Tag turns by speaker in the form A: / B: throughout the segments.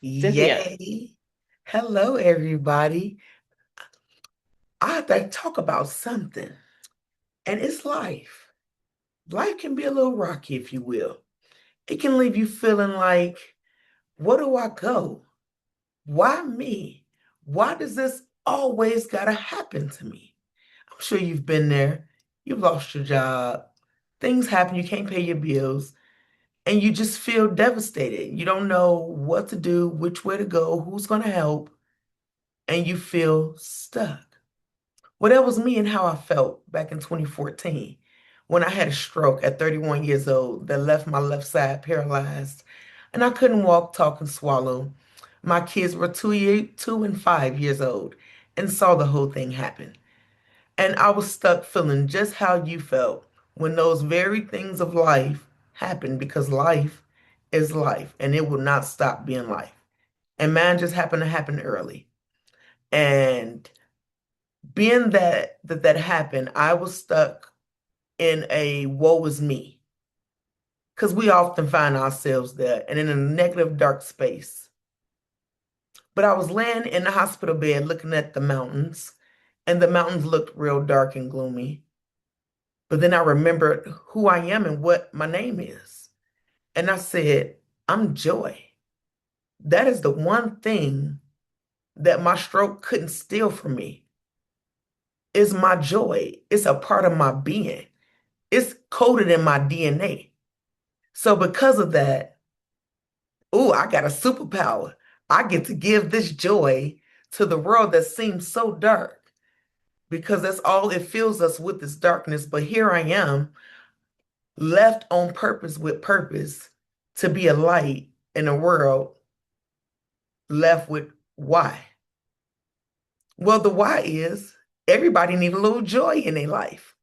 A: Cynthia,
B: Yay. Hello, everybody. I'd like to talk about something, and it's life. Life can be a little rocky, if you will. It can leave you feeling like, where do I go? Why me? Why does this always gotta happen to me? I'm sure you've been there. You've lost your job. Things happen, you can't pay your bills, and you just feel devastated. You don't know what to do, which way to go, who's gonna help, and you feel stuck. Well, that was me and how I felt back in 2014 when I had a stroke at 31 years old that left my left side paralyzed and I couldn't walk, talk, and swallow. My kids were 2 and 5 years old and saw the whole thing happen. And I was stuck feeling just how you felt when those very things of life happen because life is life and it will not stop being life. And mine just happened to happen early. And being that happened, I was stuck in a woe is me because we often find ourselves there and in a negative, dark space. But I was laying in the hospital bed looking at the mountains, and the mountains looked real dark and gloomy. But then I remembered who I am and what my name is. And I said, I'm Joy. That is the one thing that my stroke couldn't steal from me is my joy. It's a part of my being. It's coded in my DNA. So because of that, oh, I got a superpower. I get to give this joy to the world that seems so dark because that's all it fills us with is darkness. But here I am, left on purpose with purpose to be a light in a world left with why. Well, the why is everybody need a little joy in their life.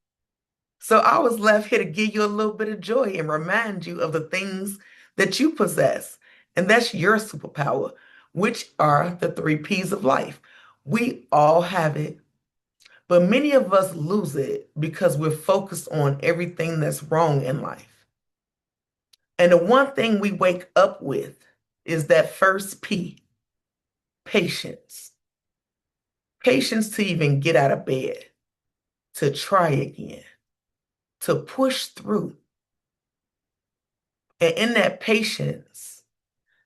B: So I was left here to give you a little bit of joy and remind you of the things that you possess. And that's your superpower, which are the three P's of life. We all have it, but many of us lose it because we're focused on everything that's wrong in life. And the one thing we wake up with is that first P, patience. Patience to even get out of bed, to try again, to push through. And in that patience,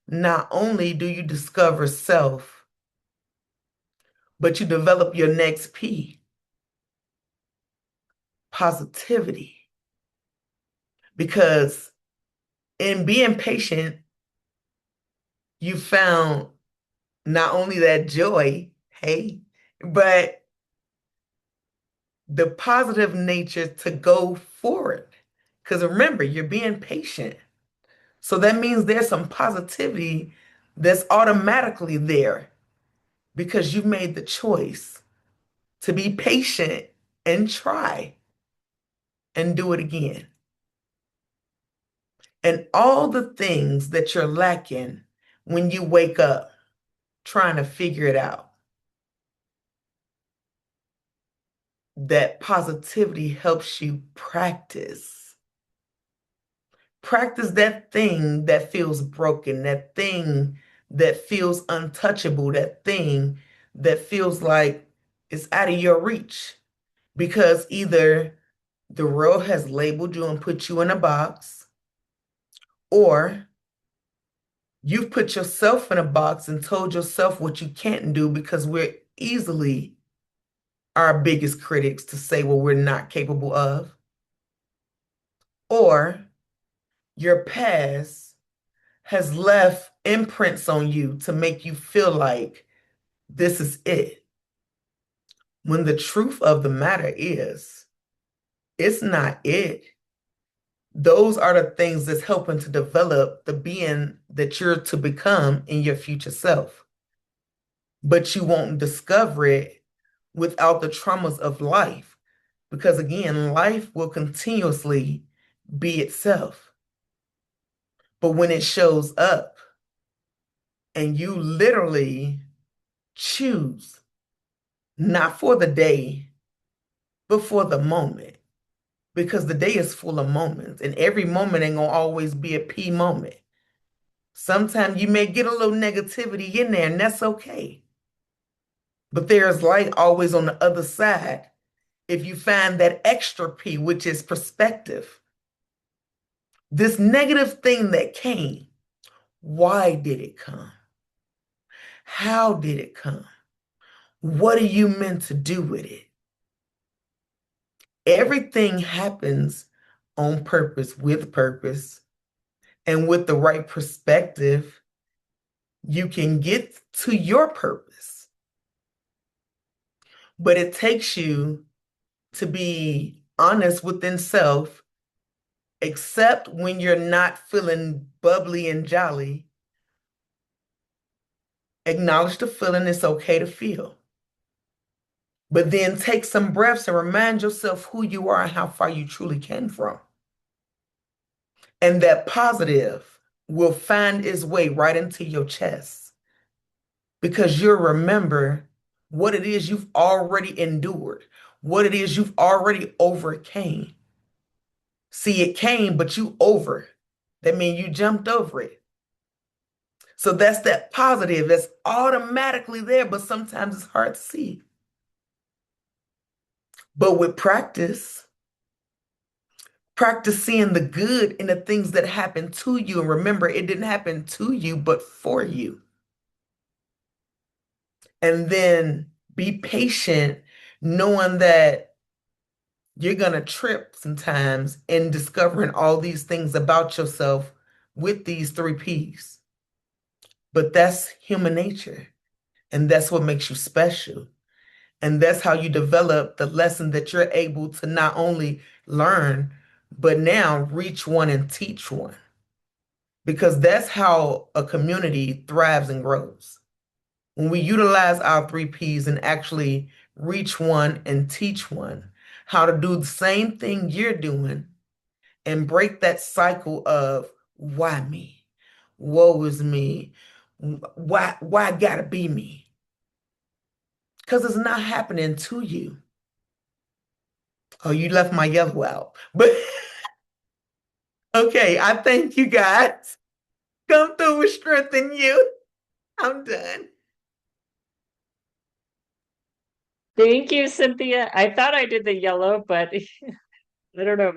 B: not only do you discover self, but you develop your next P, positivity. Because in being patient, you found not only that joy, hey, but the positive nature to go forward. Because remember, you're being patient. So that means there's some positivity that's automatically there because you made the choice to be patient and try and do it again. And all the things that you're lacking when you wake up trying to figure it out, that positivity helps you practice. Practice that thing that feels broken, that thing that feels untouchable, that thing that feels like it's out of your reach. Because either the world has labeled you and put you in a box, or you've put yourself in a box and told yourself what you can't do because we're easily our biggest critics to say what we're not capable of, or your past has left imprints on you to make you feel like this is it. When the truth of the matter is, it's not it. Those are the things that's helping to develop the being that you're to become in your future self. But you won't discover it without the traumas of life. Because again, life will continuously be itself. But when it shows up and you literally choose, not for the day, but for the moment, because the day is full of moments and every moment ain't gonna always be a P moment. Sometimes you may get a little negativity in there, and that's okay. But there's light always on the other side. If you find that extra P, which is perspective, this negative thing that came, why did it come? How did it come? What are you meant to do with it? Everything happens on purpose, and with the right perspective, you can get to your purpose. But it takes you to be honest within self, except when you're not feeling bubbly and jolly. Acknowledge the feeling, it's okay to feel. But then take some breaths and remind yourself who you are and how far you truly came from. And that positive will find its way right into your chest because you'll remember what it is you've already endured, what it is you've already overcame. See, it came, but you over. That means you jumped over it. So that's that positive that's automatically there, but sometimes it's hard to see. But with practice, practice seeing the good in the things that happen to you. And remember, it didn't happen to you, but for you. And then be patient, knowing that you're going to trip sometimes in discovering all these things about yourself with these three P's. But that's human nature. And that's what makes you special. And that's how you develop the lesson that you're able to not only learn, but now reach one and teach one. Because that's how a community thrives and grows. When we utilize our three P's and actually reach one and teach one how to do the same thing you're doing and break that cycle of why me? Woe is me. Why gotta be me? Because it's not happening to you. Oh, you left my yellow out. But okay, I thank you guys. Come through with strength in you. I'm done.
A: Thank you, Cynthia. I thought I did the yellow, but I don't know.